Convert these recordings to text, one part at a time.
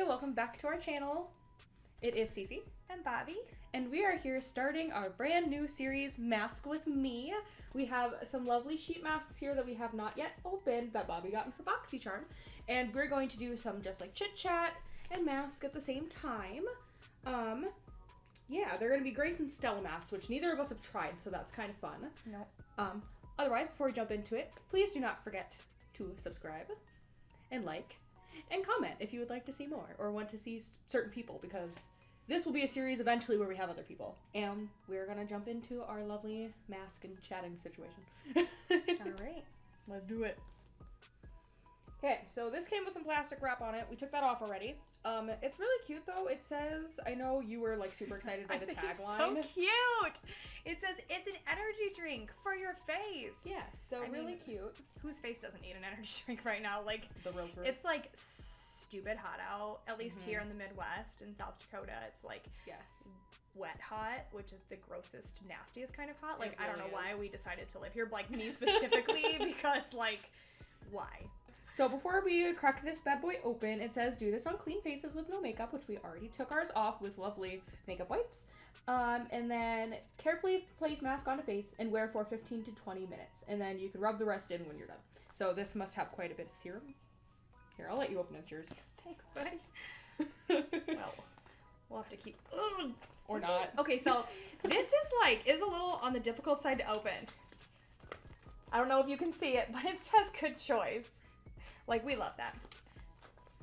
welcome back to our channel. It is Cici and Bobbie, and we are here starting our brand new series, Mask with Me. We have some lovely sheet masks here that we have not yet opened that Bobbie got in her BoxyCharm, and we're going to do some just like chit chat and mask at the same time. Yeah, they're going to be Grace and Stella masks, which neither of us have tried, so that's kind of fun. Nope. Otherwise, before we jump into it, please do not forget to subscribe and like and comment if you would like to see more or want to see certain people, because this will be a series eventually where we have other people, and we're gonna jump into our lovely mask and chatting situation. All right, let's do it. Okay, so this came with some plastic wrap on it. We took that off already. It's really cute though. It says, I know you were like super excited by the tagline. It's so cute. It says it's an energy drink for your face. Yes, so really cute. Whose face doesn't need an energy drink right now? Like the real truth. It's like stupid hot out. At least here in the Midwest, in South Dakota, it's like wet hot, which is the grossest, nastiest kind of hot. Like I don't know why we decided to live here, like me specifically, because like why? So before we crack this bad boy open, it says do this on clean faces with no makeup, which we already took ours off with lovely makeup wipes. And then carefully place mask onto face and wear for 15 to 20 minutes. And then you can rub the rest in when you're done. So this must have quite a bit of serum. Here, I'll let you open it. It's yours. Thanks, buddy. Well, we'll have to keep... Or not. Okay, so this is a little on the difficult side to open. I don't know if you can see it, but it says good choice. Like, we love that.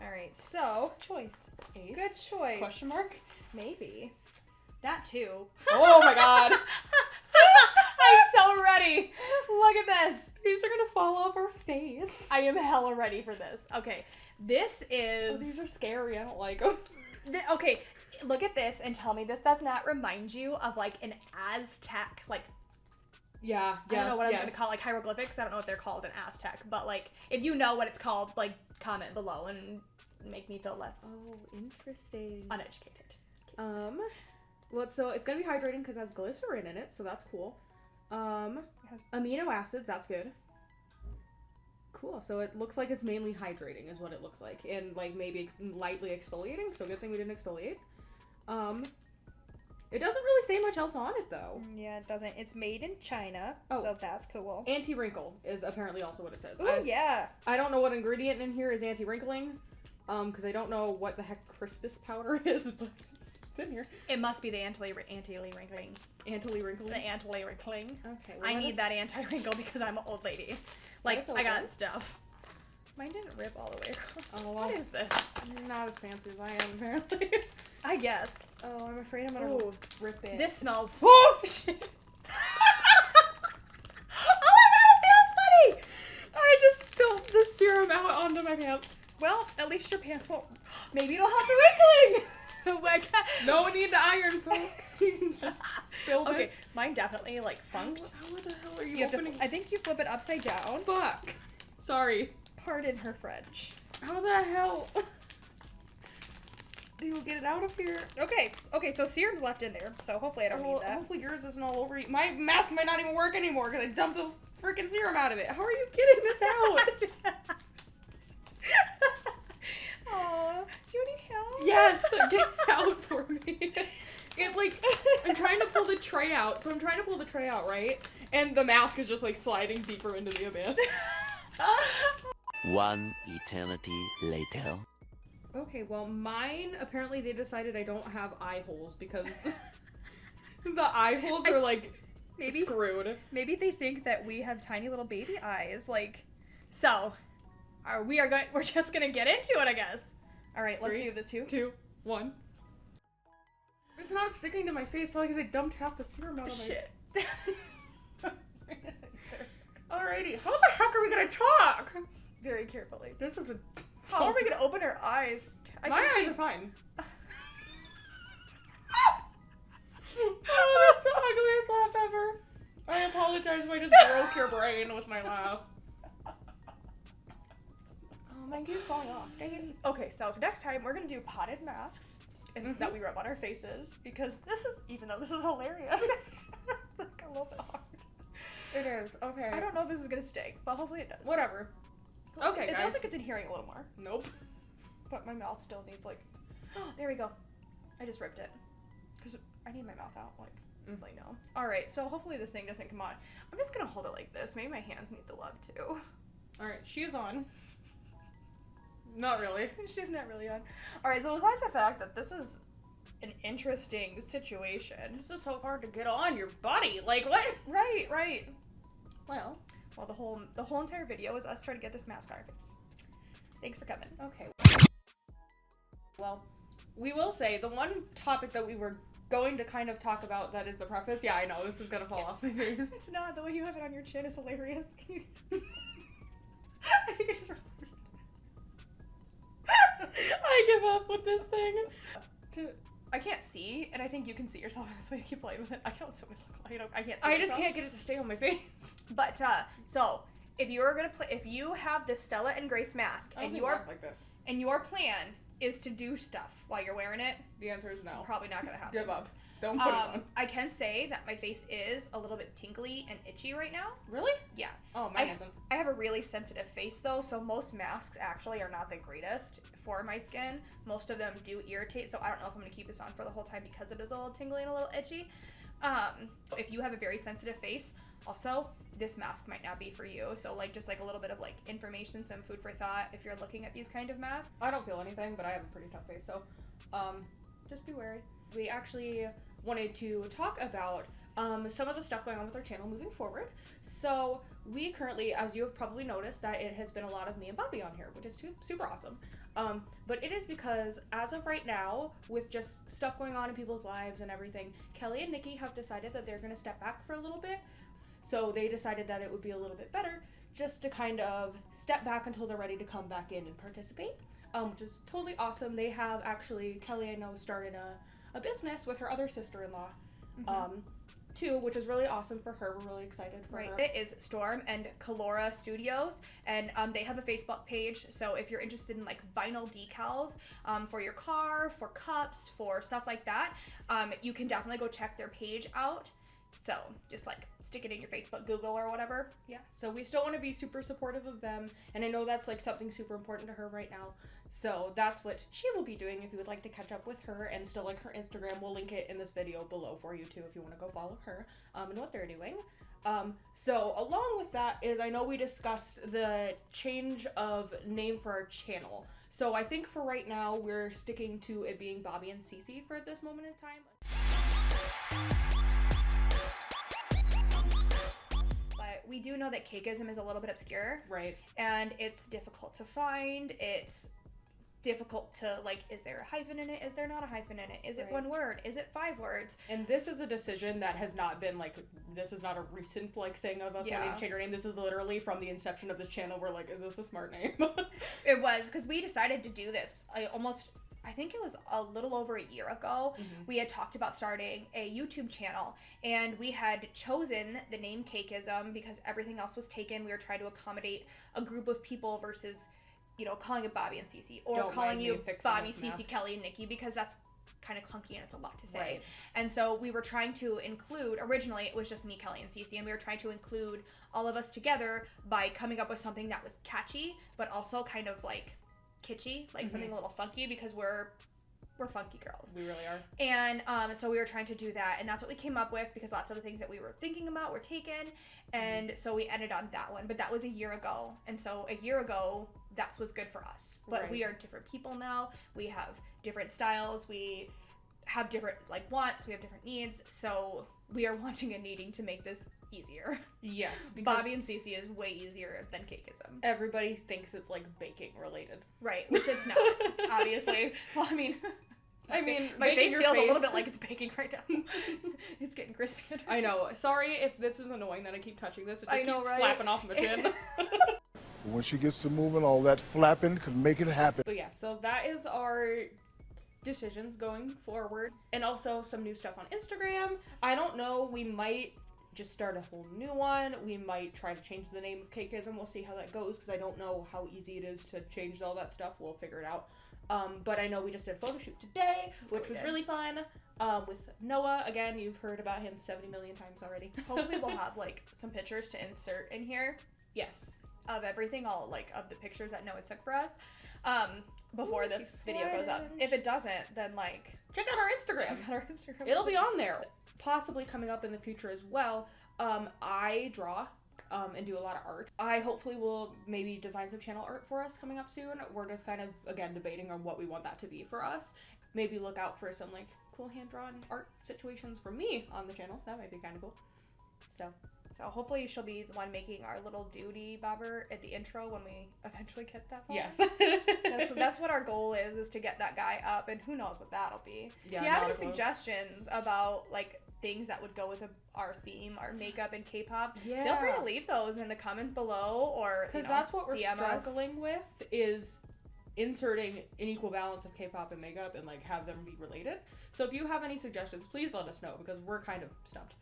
All right, so... Choice. Ace. Good choice. Question mark? Maybe. That too. Oh my god. I'm so ready. Look at this. These are gonna fall off our face. I am hella ready for this. Okay, this is... Oh, these are scary. I don't like them. Okay, look at this and tell me this does not remind you of, like, an Aztec, like... Yeah, I don't know what I'm going to call, like, hieroglyphics. I don't know what they're called in Aztec. But, like, if you know what it's called, like, comment below and make me feel less... Oh, interesting. Uneducated. Well, so it's going to be hydrating because it has glycerin in it, so that's cool. Amino acids, that's good. Cool, so it looks like it's mainly hydrating is what it looks like. And, like, maybe lightly exfoliating, so good thing we didn't exfoliate. It doesn't really say much else on it, though. Yeah, it doesn't. It's made in China, so that's cool. Anti-wrinkle is apparently also what it says. Oh, yeah. I don't know what ingredient in here is anti-wrinkling, because I don't know what the heck Preface powder is, but it's in here. It must be the anti-wrinkling. Anti-wrinkling? The anti-wrinkling. Okay. Well, I need that anti-wrinkle because I'm an old lady. Like, I got stuff. Mine didn't rip all the way across. Oh, well, what is this? Not as fancy as I am, apparently. I guess. Oh, I'm afraid I'm gonna rip it. This smells... Oh, shit. Oh my god, it feels funny! I just spilled the serum out onto my pants. Well, at least your pants won't... Maybe it'll have the wrinkling! Oh my god. No need to iron, folks. You can just spill this. Okay, mine definitely, like, funked. How the hell are you opening? I think you flip it upside down. Fuck. Sorry. Pardon her French. How the hell? Do you get it out of here? Okay, so serum's left in there, so hopefully I don't need that. Hopefully yours isn't all over you. My mask might not even work anymore because I dumped the freaking serum out of it. How are you getting this out? Aw, do you need help? Yes, get it out for me. It's like, I'm trying to pull the tray out, so I'm trying to pull the tray out, right? And the mask is just like sliding deeper into the abyss. One eternity later. Okay, well, mine, apparently they decided I don't have eye holes because the eye holes are, like, screwed. Maybe they think that we have tiny little baby eyes, like, so, we're just gonna get into it, I guess. All right, let's do the 2, 1. It's not sticking to my face, probably because I dumped half the serum out of my... Shit. Alrighty, how the heck are we gonna talk? Very carefully. This is a... How are we gonna open our eyes? My eyes are fine. Oh, that's the ugliest laugh ever. I apologize if I just broke your brain with my laugh. Oh, my keeps falling off. Dang it. Okay, so next time we're gonna do potted masks that we rub on our faces, because even though this is hilarious, it's like a little bit hard. It is, okay. I don't know if this is gonna stay, but hopefully it does. Whatever. Okay, it guys. feels like it's adhering a little more. Nope. But my mouth still needs, like... Oh, there we go. I just ripped it. Because I need my mouth out, like no. Alright, so hopefully this thing doesn't come on. I'm just gonna hold it like this. Maybe my hands need the love, too. Alright, she's on. Not really. She's not really on. Alright, so besides the fact that this is an interesting situation. This is so hard to get on your body. Like, what? Right. Well, the whole entire video is us trying to get this mask on our face. Thanks for coming. Okay. Well, we will say the one topic that we were going to kind of talk about that is the preface. Yeah, I know, this is gonna fall off my face. It's not. The way you have it on your chin is hilarious. Can you... I think I just... I give up with this thing. I can't see, and I think you can see yourself, and that's why you keep playing with it. I don't know what it look like. I can't see I just can't get it to stay on my face. But, so, if you're gonna play, if you have the Stella and Grace mask, and your plan is to do stuff while you're wearing it, the answer is no. Probably not gonna happen. Give up. Don't put it on. I can say that my face is a little bit tingly and itchy right now. Really? Yeah. Oh, mine isn't. I have a really sensitive face though, so most masks actually are not the greatest for my skin. Most of them do irritate, so I don't know if I'm gonna keep this on for the whole time because it is a little tingly and a little itchy. If you have a very sensitive face, also, this mask might not be for you. So like just like a little bit of like information, some food for thought if you're looking at these kind of masks. I don't feel anything, but I have a pretty tough face, so just be wary. We actually wanted to talk about some of the stuff going on with our channel moving forward. So we currently, as you have probably noticed, that it has been a lot of me and Bobbie on here, which is super awesome. But it is because as of right now, with just stuff going on in people's lives and everything, Kelly and Nikki have decided that they're gonna step back for a little bit. So they decided that it would be a little bit better just to kind of step back until they're ready to come back in and participate, which is totally awesome. They have actually, Kelly I know started a business with her other sister-in-law, too, which is really awesome for her. We're really excited for her. It is Storm and Kalora Studios, and they have a Facebook page, so if you're interested in like vinyl decals for your car, for cups, for stuff like that, you can definitely go check their page out. So just like stick it in your Facebook, Google, or whatever. Yeah, so we still want to be super supportive of them, and I know that's like something super important to her right now. So that's what she will be doing if you would like to catch up with her, and still like her Instagram. We'll link it in this video below for you too if you want to go follow her and what they're doing. So along with that is, I know we discussed the change of name for our channel. So I think for right now we're sticking to it being Bobbie and Cici for this moment in time. We do know that Cakeism is a little bit obscure. Right. And it's difficult to find. It's difficult to, like, is there a hyphen in it? Is there not a hyphen in it? Is it one word? Is it 5 words? And this is a decision that has not been, like, this is not a recent, like, thing of us wanting to change our name. This is literally from the inception of this channel. We're like, is this a smart name? It was, because we decided to do this. I think it was a little over a year ago. We had talked about starting a YouTube channel, and we had chosen the name Cakeism because everything else was taken. We were trying to accommodate a group of people versus, you know, calling it Bobbie and Cici, or calling you Bobbie, Cici, Kelly, and Nikki, because that's kind of clunky and it's a lot to say. Right. And so we were trying to include, originally it was just me, Kelly, and Cici, and we were trying to include all of us together by coming up with something that was catchy, but also kind of like kitschy, like something a little funky, because we're funky girls. We really are. And so we were trying to do that, and that's what we came up with, because lots of the things that we were thinking about were taken, and so we ended on that one. But that was a year ago, and so a year ago, that's what's good for us. But we are different people now. We have different styles. We have different, like, wants. We have different needs. So we are wanting and needing to make this easier. Yes. Because Bobbie and Cici is way easier than Cakeism. Everybody thinks it's, like, baking related. Right, which it's not, obviously. Well, I mean, my face feels a little bit like it's baking right now. It's getting crispy. I know. Sorry if this is annoying that I keep touching this. It just keeps right? flapping off my chin. When she gets to moving, all that flapping could make it happen. But yeah, so that is our decisions going forward. And also some new stuff on Instagram. I don't know, we might just start a whole new one. We might try to change the name of Cakeism. We'll see how that goes, because I don't know how easy it is to change all that stuff. We'll figure it out. But I know we just did a photo shoot today, which was really fun, with Noah. Again, you've heard about him 70 million times already. Hopefully we'll have, like, some pictures to insert in here. Yes. Of everything, all, like, of the pictures that Noah took for us. before this video goes up. If it doesn't, then like check out our Instagram. It'll be on there. Possibly coming up in the future as well. I draw and do a lot of art. I hopefully will maybe design some channel art for us coming up soon. We're just kind of again debating on what we want that to be for us. Maybe look out for some like cool hand-drawn art situations for me on the channel. That might be kind of cool. So hopefully she'll be the one making our little duty bobber at the intro when we eventually get that far. Yes. that's what our goal is to get that guy up, and who knows what that'll be. Yeah, if you have any suggestions about like things that would go with our theme, our makeup and K-pop, feel free to leave those in the comments below, or because that's what we're DM struggling with is inserting an equal balance of K-pop and makeup and like have them be related. So if you have any suggestions, please let us know because we're kind of stumped.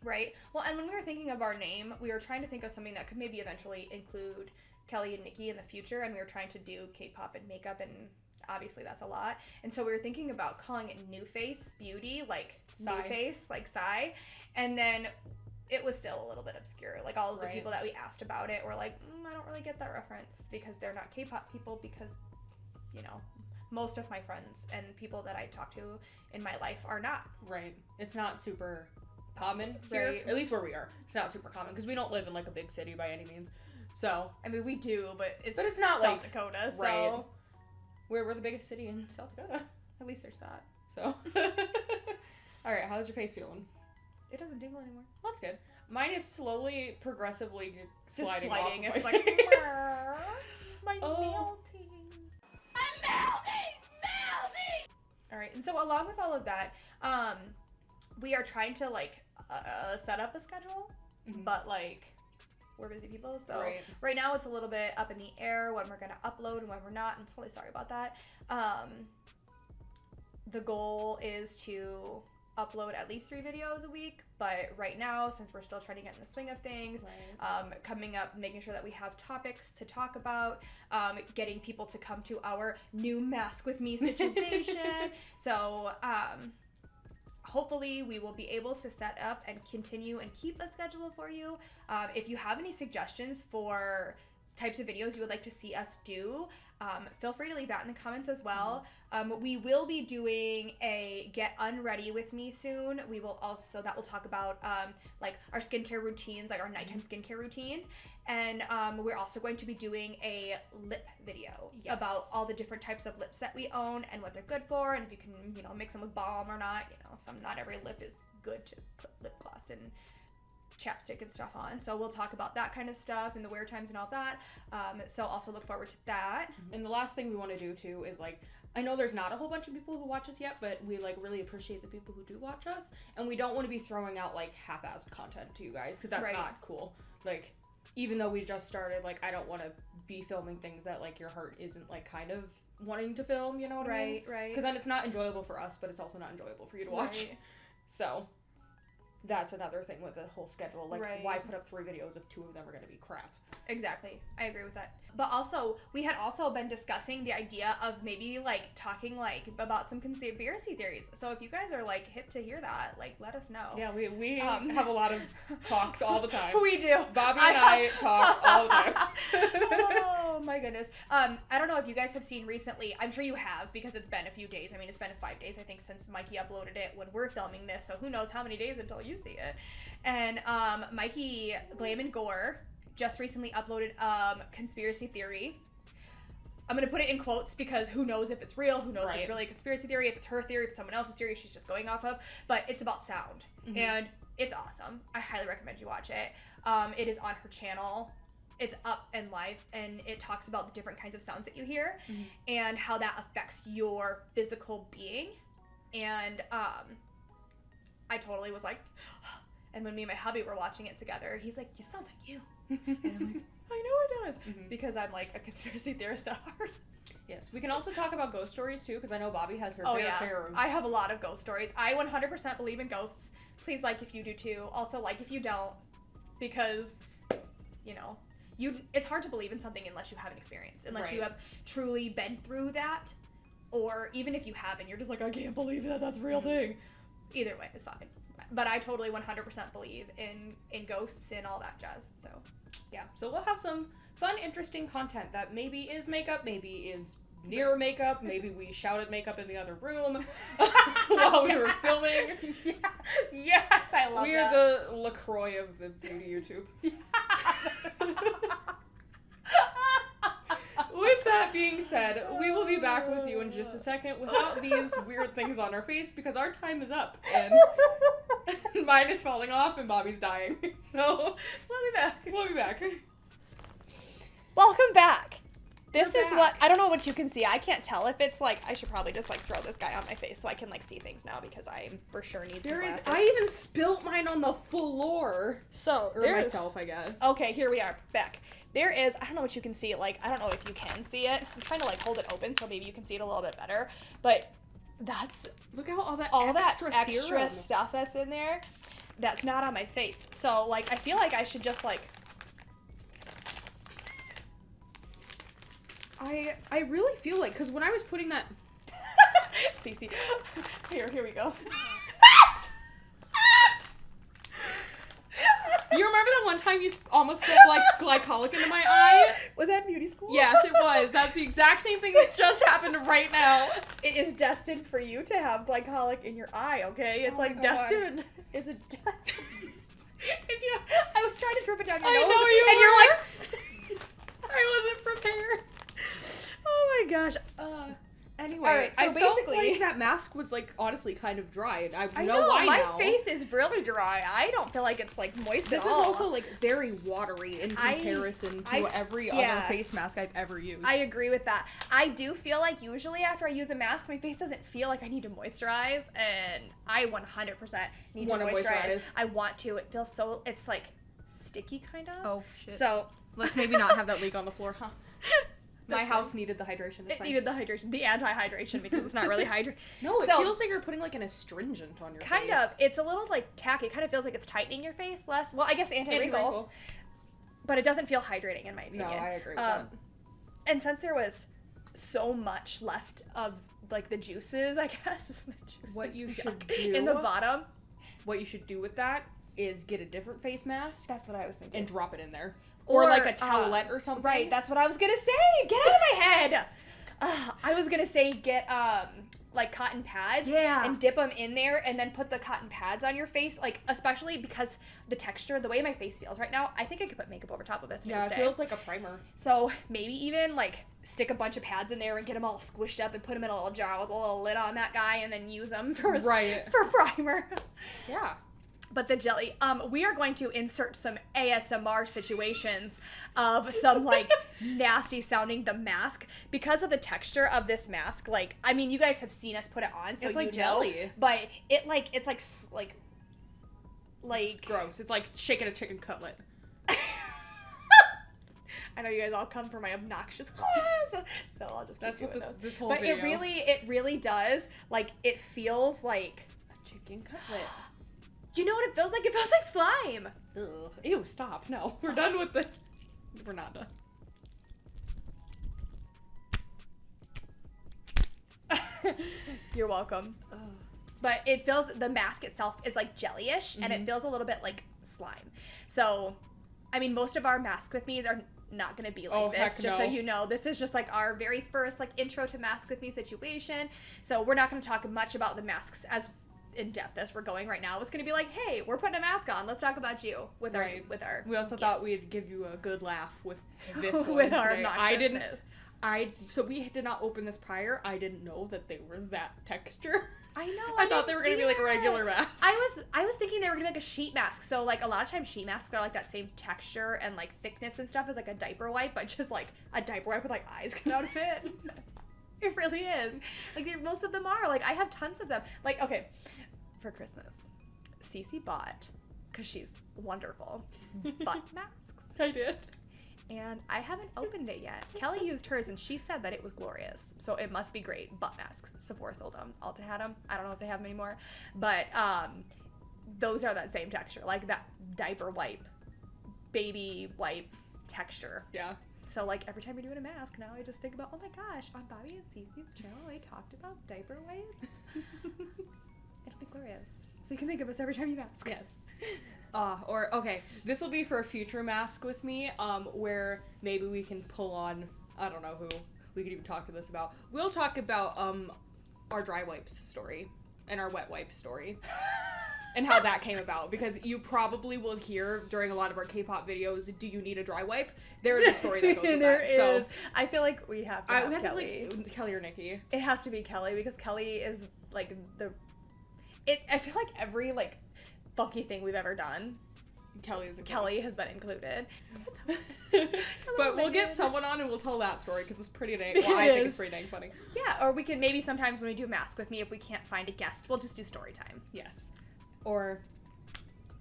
Right. Well, and when we were thinking of our name, we were trying to think of something that could maybe eventually include Kelly and Nikki in the future, and we were trying to do K-pop and makeup, and obviously that's a lot. And so we were thinking about calling it New Face Beauty, like New Face, like Psy, and then it was still a little bit obscure. Like all of the people that we asked about it were like, I don't really get that reference because they're not K-pop people, because, you know, most of my friends and people that I talk to in my life are not. Right. It's not super common here, at least where we are. It's not super common because we don't live in like a big city by any means. So I mean, we do, but it's not South like Dakota. So right. We're the biggest city in South Dakota. At least there's that. So all right, how's your face feeling? It doesn't tingle anymore. Well, that's good. Mine is slowly, progressively sliding off. It's my like face. my melting. I'm melting. All right, and so along with all of that, we are trying to like set up a schedule, but like we're busy people, so right now it's a little bit up in the air when we're gonna upload and when we're not. I'm totally sorry about that. The goal is to upload at least 3 videos a week, but right now, since we're still trying to get in the swing of things, coming up, making sure that we have topics to talk about, getting people to come to our new Mask With Me situation. So hopefully we will be able to set up and continue and keep a schedule for you. If you have any suggestions for types of videos you would like to see us do, feel free to leave that in the comments as well. We will be doing a Get Unready with me soon. We will also, that will talk about like our skincare routines, like our nighttime skincare routine. And we're also going to be doing a lip video about all the different types of lips that we own and what they're good for, and if you can, you know, mix them with balm or not. You know, not every lip is good to put lip gloss and chapstick and stuff on. So we'll talk about that kind of stuff and the wear times and all that. So also look forward to that. And the last thing we want to do too is like, I know there's not a whole bunch of people who watch us yet, but we like really appreciate the people who do watch us, and we don't want to be throwing out like half-assed content to you guys because that's not cool. Like, even though we just started, like, I don't want to be filming things that like your heart isn't like kind of wanting to film, you know what I mean? Right. Because then it's not enjoyable for us, but it's also not enjoyable for you to watch. So that's another thing with the whole schedule. Like, why put up 3 videos if 2 of them are going to be crap? Exactly. I agree with that. But also, we had also been discussing the idea of maybe, like, talking, like, about some conspiracy theories. So if you guys are, like, hip to hear that, like, let us know. Yeah, we have a lot of talks all the time. We do. Bobbie and I talk all the time. Oh, my goodness. I don't know if you guys have seen recently. I'm sure you have, because it's been a few days. I mean, it's been 5 days, I think, since Mikey uploaded it when we're filming this. So who knows how many days until you see it. And Mikey Glam and Gore just recently uploaded conspiracy theory. I'm gonna put it in quotes because who knows if it's real, who knows if it's really a conspiracy theory, if it's her theory, if it's someone else's theory she's just going off of, but it's about sound. And it's awesome. I highly recommend you watch it. It is on her channel. It's up and live, and it talks about the different kinds of sounds that you hear and how that affects your physical being. And I totally was like, and when me and my hubby were watching it together, he's like, "You sounds like you." And I'm like, I know it does, because I'm like a conspiracy theorist at heart. Yes, we can also talk about ghost stories too, because I know Bobbie has her fair share of... I have a lot of ghost stories. I 100% believe in ghosts. Please like if you do too. Also like if you don't, because, you know, it's hard to believe in something unless you have an experience, unless you have truly been through that, or even if you haven't, you're just like, I can't believe that's a real thing. Either way, it's fine. But I totally 100% believe in ghosts and all that jazz, so... Yeah, so we'll have some fun, interesting content that maybe is makeup, maybe is near makeup, maybe we shouted makeup in the other room while we were filming. Yeah. Yes, I love that. We're the LaCroix of the beauty YouTube. With that being said, we will be back with you in just a second without these weird things on our face because our time is up and mine is falling off and Bobbie's dying. So We'll be back. we'll be back. Welcome back. This We're is back. what, I don't know what you can see. I can't tell if it's like, I should probably just like throw this guy on my face so I can like see things now because I for sure need some glasses. I even spilt mine on the floor. So, Or there's, myself, I guess. okay, here we are, back. There is, I don't know what you can see, like, I don't know if you can see it. I'm trying to like hold it open so maybe you can see it a little bit better. But that's Look at all that extra serum. stuff that's in there that's not on my face. So, like, I feel like I should just like, I really feel like, because when I was putting that... Cici. Here we go. You remember that one time you almost spilled like glycolic into my eye? Was that beauty school? Yes, it was. That's the exact same thing that just happened right now. It is destined for you to have glycolic in your eye, okay? It's Oh my like God. destined. It's a if you, I was trying to drip it down your I nose, know you and were. you're like, I wasn't prepared. oh my gosh. Anyway, All right, so I basically- felt like that mask was like honestly kind of dry, and I I know why my now. face is really dry. I don't feel like it's like moist This at is all. also like very watery in comparison to every other yeah. face mask I've ever used. I agree with that. I do feel like usually after I use a mask, my face doesn't feel like I need to moisturize, and I 100% need to Wanna moisturize. moisturize. I want to. It feels so, it's like sticky kind of. Oh shit. So Let's maybe not have that leak on the floor, huh? My house needed the hydration. It's it fine. needed the hydration, the anti-hydration, because it's not really hydrating. No, it So- feels like you're putting like an astringent on your Kind face. of. It's a little like tacky. It kind of feels like it's tightening your face less. Well, I guess anti-wrinkles, Anti-wrinkle. but it doesn't feel hydrating in my No, opinion. I agree with that. And since there was so much left of like the juices, I guess the juices, What you should yuck, do- in the bottom. What you should do with that is get a different face mask That's what I was thinking. and drop it in there. Or like a towelette or something. Right, that's what I was gonna say. Get out of my head. I was gonna say get like cotton pads. Yeah. And dip them in there, and then put the cotton pads on your face. Like especially because the texture, the way my face feels right now, I think I could put makeup over top of this. Yeah, and it stay. feels like a primer. So maybe even like stick a bunch of pads in there and get them all squished up and put them in a little jar with a little lid on that guy, and then use them for Right. for primer. Yeah. But the jelly, we are going to insert some ASMR situations of some like nasty sounding the mask because of the texture of this mask. Like, I mean, you guys have seen us put it on, so It's like you know, jelly. but it's like Gross. It's like shaking a chicken cutlet. I know you guys all come for my obnoxious so I'll just keep That's what doing those. this whole But video. it really does, like, it feels like, A chicken cutlet. you know what it feels like? It feels like slime. Ugh. Ew, stop. No. We're done with the... We're not done. You're welcome. But it feels, the mask itself is like jellyish, and Mm-hmm. it feels a little bit like slime. So, I mean, most of our Mask With Me's are not going to be like Oh, this, heck just so no. you know. This is just like our very first like intro to Mask With Me situation. So we're not going to talk much about the masks as in depth as we're going right now. It's going to be like, hey, we're putting a mask on. Let's talk about you with Right. our We also guest. thought we'd give you a good laugh with this one With our today. I didn't... obnoxiousness. So we did not open this prior. I didn't know that they were that texture. I know. I thought they were going to be like regular masks. I was thinking they were gonna make a sheet mask. So like a lot of times sheet masks are like that same texture and like thickness and stuff as like a diaper wipe, but just like a diaper wipe with like eyes coming out of it. It really is. Like most of them are. Like I have tons of them. Like okay, for Christmas, Cici bought, cause she's wonderful, butt masks, I did. and I haven't opened it yet. Kelly used hers and she said that it was glorious, so it must be great. Butt masks. Sephora sold them. Ulta had them. I don't know if they have them anymore, but those are that same texture, like that diaper wipe, baby wipe texture. Yeah. So like every time you're doing a mask, now I just think about, oh my gosh, on Bobbie and Cici's channel, they talked about diaper wipe. It'll be glorious. So you can think of us every time you mask. Yes. Or okay, this will be for a future mask with me, where maybe we can pull on, I don't know who we could even talk to this about. We'll talk about our dry wipes story and our wet wipes story. And how that came about, because you probably will hear during a lot of our K-pop videos, do you need a dry wipe? There is a story that goes with there that. Is. So I feel like we have to have we have Kelly. to like Kelly or Nikki. It has to be Kelly, because Kelly is like I feel like every like funky thing we've ever done, Kelly has been included. But we'll get someone on and we'll tell that story, because it's pretty dang. Well, I think it's pretty dang funny. Yeah, or we can maybe sometimes when we do Mask with Me, if we can't find a guest, we'll just do story time. Yes. Or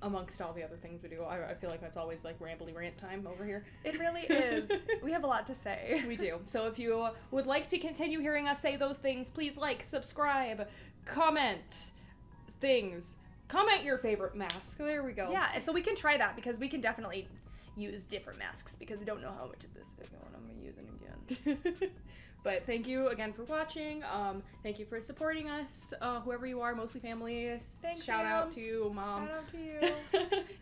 amongst all the other things we do. I feel like that's always like rambly rant time over here. It really is. We have a lot to say. We do. So if you would like to continue hearing us say those things, please like, subscribe, comment things. Comment your favorite mask. There we go. Yeah, so we can try that, because we can definitely use different masks, because I don't know how much of this I'm using again. But thank you again for watching. Thank you for supporting us, whoever you are, mostly family. Shout out to Mom. Shout out to you.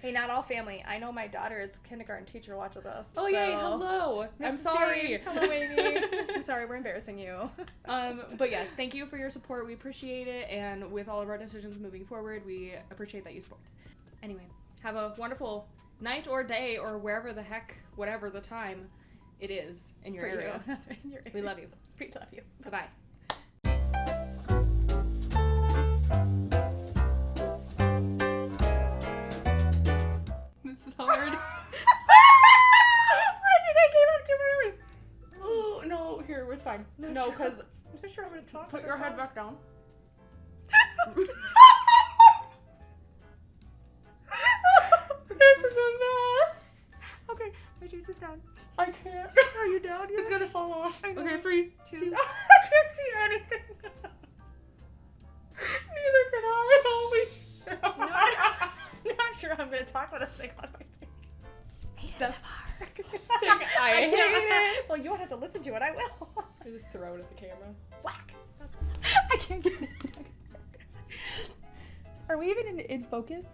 Hey, not all family. I know my daughter's kindergarten teacher watches us. Oh, yay, hello. Mrs. I'm sorry. James, hello, Amy. I'm sorry, we're embarrassing you. But yes, thank you for your support. We appreciate it. And with all of our decisions moving forward, we appreciate that you support. Anyway, have a wonderful night or day or wherever the heck, whatever the time it is in your area. You. That's right, in your area. We love you. We love you. Bye-bye. This is hard. I think I came up too early. Oh, no. Here, it's fine. No, because... I'm not sure I'm going to talk. Put your head back down. This is a mess. Okay, my juice is down. I can't. Are you down yet? It's gonna fall off. I know. Okay, 3, 2. I can't see anything. Neither can I. Holy shit. I'm not sure I'm gonna talk with this thing on my face. That's disgusting. I hate it. Well, you won't have to listen to it. I will. I just throw it at the camera. Whack. I can't get it. Are we even in focus?